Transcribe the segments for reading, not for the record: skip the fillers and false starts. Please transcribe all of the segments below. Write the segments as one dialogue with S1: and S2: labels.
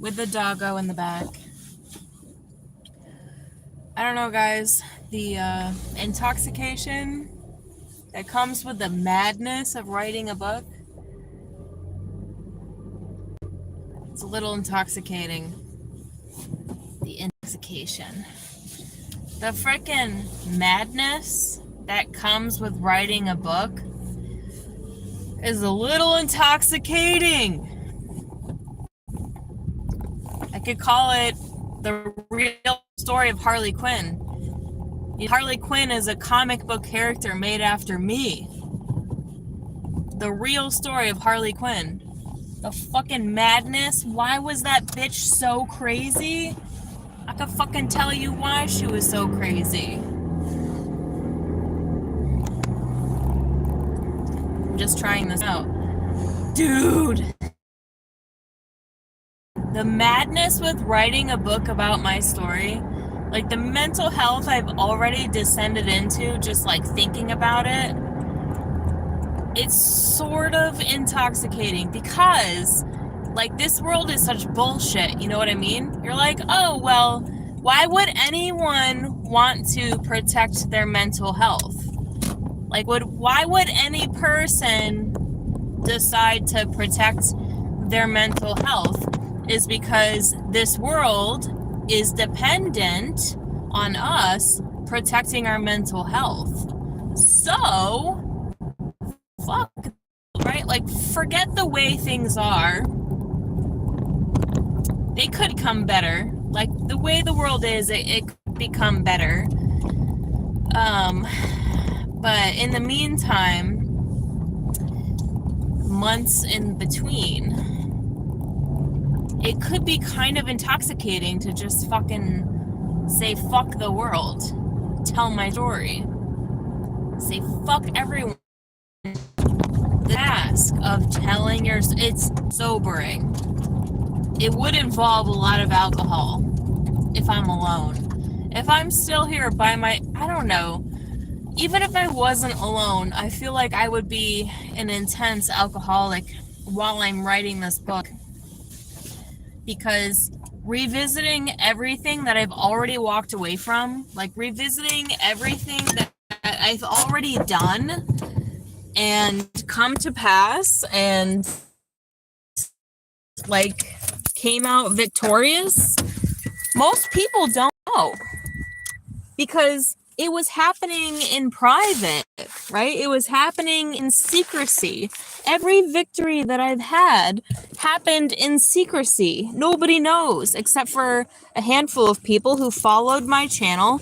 S1: with the doggo in the back. I don't know, guys. The intoxication that comes with the madness of writing a book, it's a little intoxicating. The intoxication. The frickin' madness that comes with writing a book is a little intoxicating. I could call it the real story of Harley Quinn. Harley Quinn is a comic book character made after me. The real story of Harley Quinn. The fucking madness. Why was that bitch so crazy? I could fucking tell you why she was so crazy. I'm just trying this out. Dude. The madness with writing a book about my story, like the mental health I've already descended into just like thinking about it, it's sort of intoxicating because like this world is such bullshit, you know what I mean? You're like, oh, well, why would anyone want to protect their mental health? Like, why would any person decide to protect their mental health? Is because this world is dependent on us protecting our mental health. So, fuck, right? Like, forget the way things are. They could come better. Like, the way the world is, it could become better. But in the meantime, months in between, it could be kind of intoxicating to just fucking say fuck the world, tell my story, say fuck everyone. The task of telling it's sobering. It would involve a lot of alcohol if I'm alone. If I'm still here by I don't know, even if I wasn't alone, I feel like I would be an intense alcoholic while I'm writing this book. Because revisiting everything that I've already walked away from, like revisiting everything that I've already done and come to pass and like came out victorious, most people don't know because it was happening in private, right? It was happening in secrecy. Every victory that I've had happened in secrecy. Nobody knows except for a handful of people who followed my channel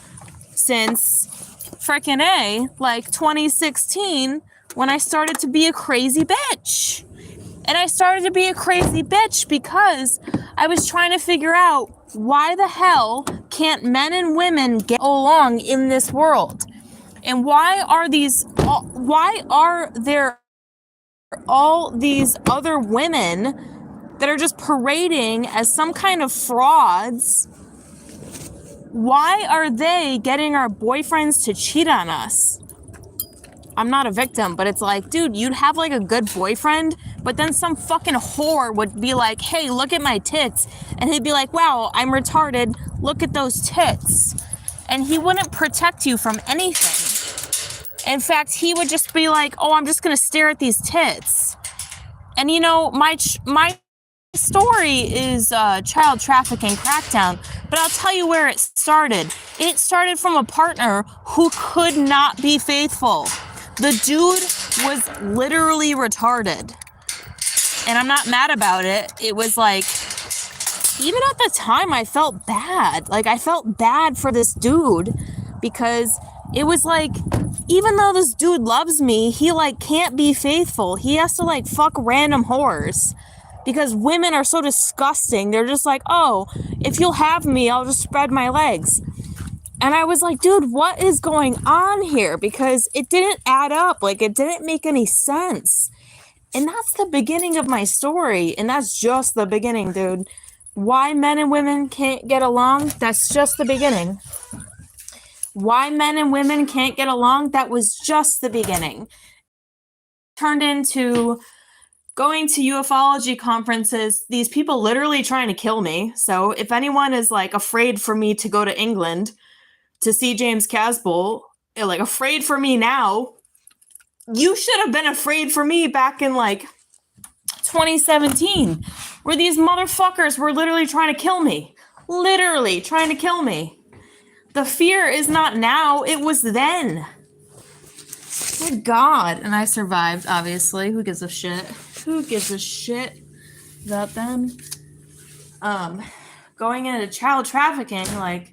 S1: since frickin' like 2016 when I started to be a crazy bitch. And I started to be a crazy bitch because I was trying to figure out why the hell can't men and women get along in this world? And why are there all these other women that are just parading as some kind of frauds? Why are they getting our boyfriends to cheat on us? I'm not a victim, but it's like, dude, you'd have like a good boyfriend, but then some fucking whore would be like, hey, look at my tits. And he'd be like, wow, I'm retarded. Look at those tits. And he wouldn't protect you from anything. In fact, he would just be like, oh, I'm just going to stare at these tits. And you know, my story is child trafficking crackdown, but I'll tell you where it started. It started from a partner who could not be faithful. The dude was literally retarded. And I'm not mad about it. It was like, even at the time, I felt bad. Like, I felt bad for this dude because it was like, even though this dude loves me, he like can't be faithful. He has to like fuck random whores because women are so disgusting. They're just like, oh, if you'll have me, I'll just spread my legs. And I was like, dude, what is going on here? Because it didn't add up. Like, it didn't make any sense. And that's the beginning of my story. And that's just the beginning, dude. Why men and women can't get along? That's just the beginning. Why men and women can't get along? That was just the beginning. Turned into going to ufology conferences, these people literally trying to kill me. So if anyone is like afraid for me to go to England to see James Casbolt, like afraid for me now, you should have been afraid for me back in like 2017, where these motherfuckers were literally trying to kill me. Literally trying to kill me. The fear is not now, it was then. Good God. And I survived, obviously. Who gives a shit? Who gives a shit about them? Going into child trafficking, like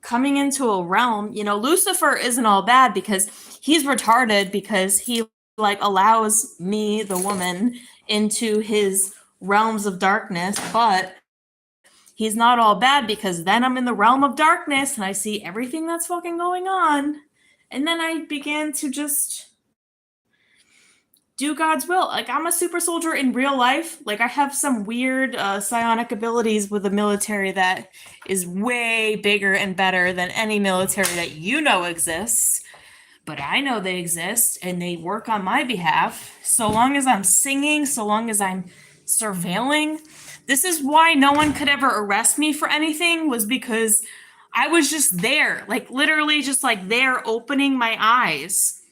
S1: coming into a realm, you know, Lucifer isn't all bad because he's retarded because he like allows me, the woman, into his realms of darkness, but he's not all bad because then I'm in the realm of darkness and I see everything that's fucking going on. And then I began to just do God's will. Like, I'm a super soldier in real life. Like, I have some weird psionic abilities with the military that is way bigger and better than any military that you know exists. But I know they exist and they work on my behalf. So long as I'm singing, so long as I'm surveilling. This is why no one could ever arrest me for anything, was because I was just there, like literally just like there opening my eyes.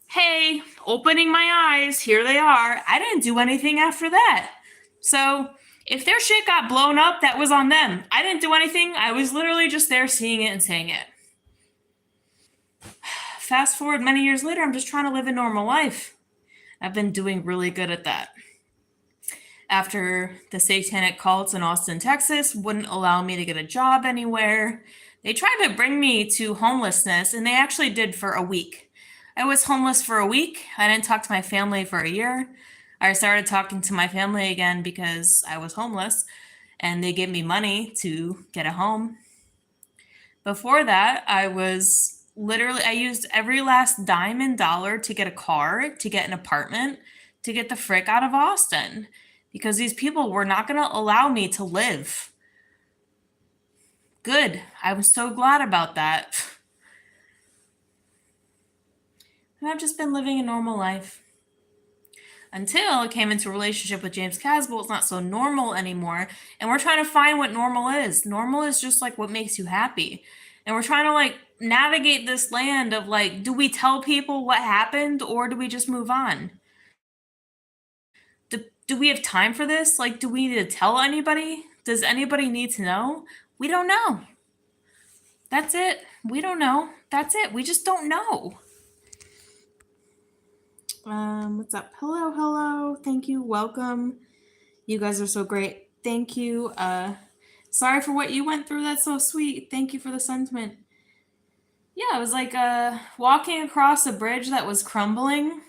S1: Hey, opening my eyes, here they are. I didn't do anything after that. So if their shit got blown up, that was on them. I didn't do anything. I was literally just there seeing it and saying it. Fast forward many years later, I'm just trying to live a normal life. I've been doing really good at that. After the satanic cults in Austin, Texas wouldn't allow me to get a job anywhere, they tried to bring me to homelessness, and they actually did for a week. I was homeless for a week. I didn't talk to my family for a year. I started talking to my family again because I was homeless, and they gave me money to get a home. Before that, I used every last dime and dollar to get a car, to get an apartment, to get the frick out of Austin, because these people were not going to allow me to live. Good. I was so glad about that. And I've just been living a normal life. Until I came into a relationship with James Casbolt, it's not so normal anymore. And we're trying to find what normal is. Normal is just like what makes you happy. And we're trying to like navigate this land of like, do we tell people what happened or do we just move on? Do we have time for this? Like, do we need to tell anybody? Does anybody need to know? We don't know. That's it. We don't know. That's it. We just don't know. What's up? Hello, hello. Thank you. Welcome. You guys are so great. Thank you. Sorry for what you went through. That's so sweet. Thank you for the sentiment. Yeah, it was like walking across a bridge that was crumbling.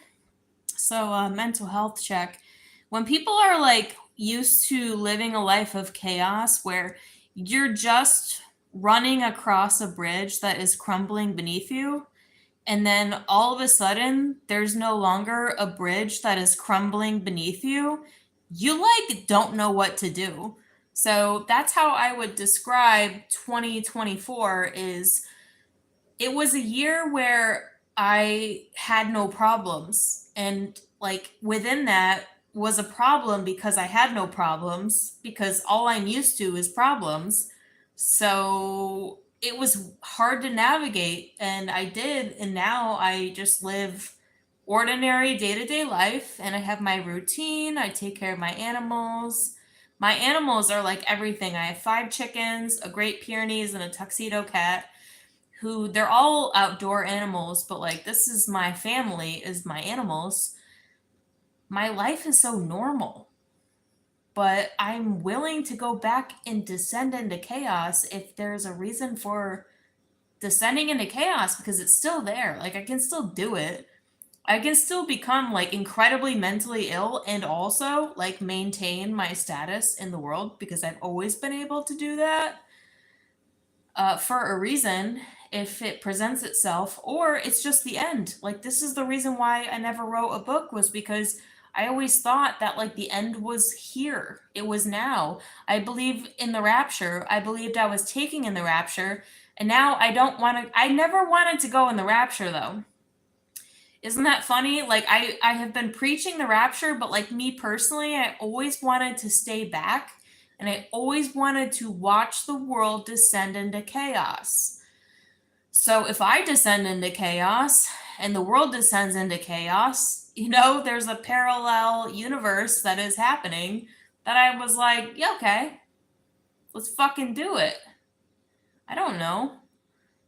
S1: So, mental health check. When people are like used to living a life of chaos where you're just running across a bridge that is crumbling beneath you, and then all of a sudden there's no longer a bridge that is crumbling beneath you, you like don't know what to do. So that's how I would describe 2024. Is it was a year where I had no problems, and like within that was a problem because I had no problems, because all I'm used to is problems. So it was hard to navigate, and I did, and now I just live ordinary day-to-day life, and I have my routine. I take care of my animals. My animals are like everything. I have 5 chickens, a Great Pyrenees, and a tuxedo cat, who they're all outdoor animals, but like this is my family, is my animals. My life is so normal, but I'm willing to go back and descend into chaos if there's a reason for descending into chaos, because it's still there. Like, I can still do it. I can still become like incredibly mentally ill and also like maintain my status in the world, because I've always been able to do that for a reason, if it presents itself, or it's just the end. Like, this is the reason why I never wrote a book, was because I always thought that like the end was here. It was now. I believe in the rapture. I believed I was taking in the rapture. And now I don't want to, I never wanted to go in the rapture though. Isn't that funny? Like I have been preaching the rapture, but like me personally, I always wanted to stay back and I always wanted to watch the world descend into chaos. So if I descend into chaos and the world descends into chaos, there's a parallel universe that is happening that I was like, yeah, okay, let's fucking do it. I don't know.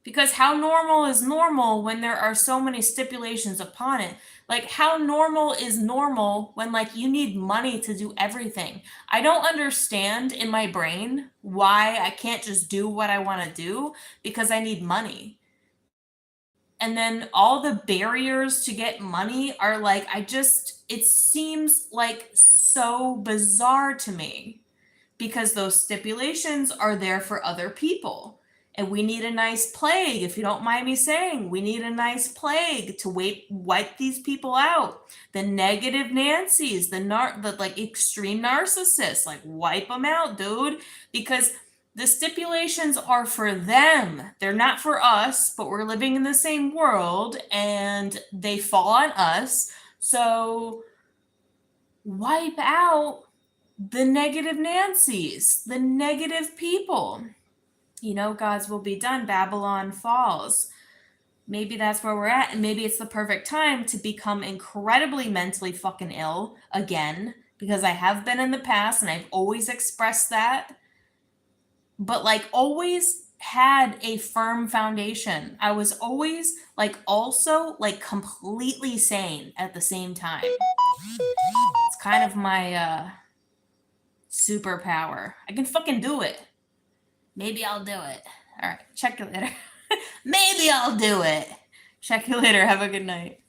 S1: Because how normal is normal when there are so many stipulations upon it? Like, how normal is normal when, like, you need money to do everything? I don't understand in my brain why I can't just do what I want to do because I need money. And then all the barriers to get money are like, it seems like so bizarre to me because those stipulations are there for other people. And we need a nice plague, if you don't mind me saying. We need a nice plague to wipe these people out. The negative Nancys, the like extreme narcissists, like wipe them out, dude. Because the stipulations are for them. They're not for us, but we're living in the same world and they fall on us. So wipe out the negative Nancys, the negative people. God's will be done. Babylon falls. Maybe that's where we're at. And maybe it's the perfect time to become incredibly mentally fucking ill again, because I have been in the past and I've always expressed that. But like always had a firm foundation. I was always like also like completely sane at the same time. It's kind of my superpower. I can fucking do it. Maybe I'll do it. All right. Check you later. Maybe I'll do it. Check you later. Have a good night.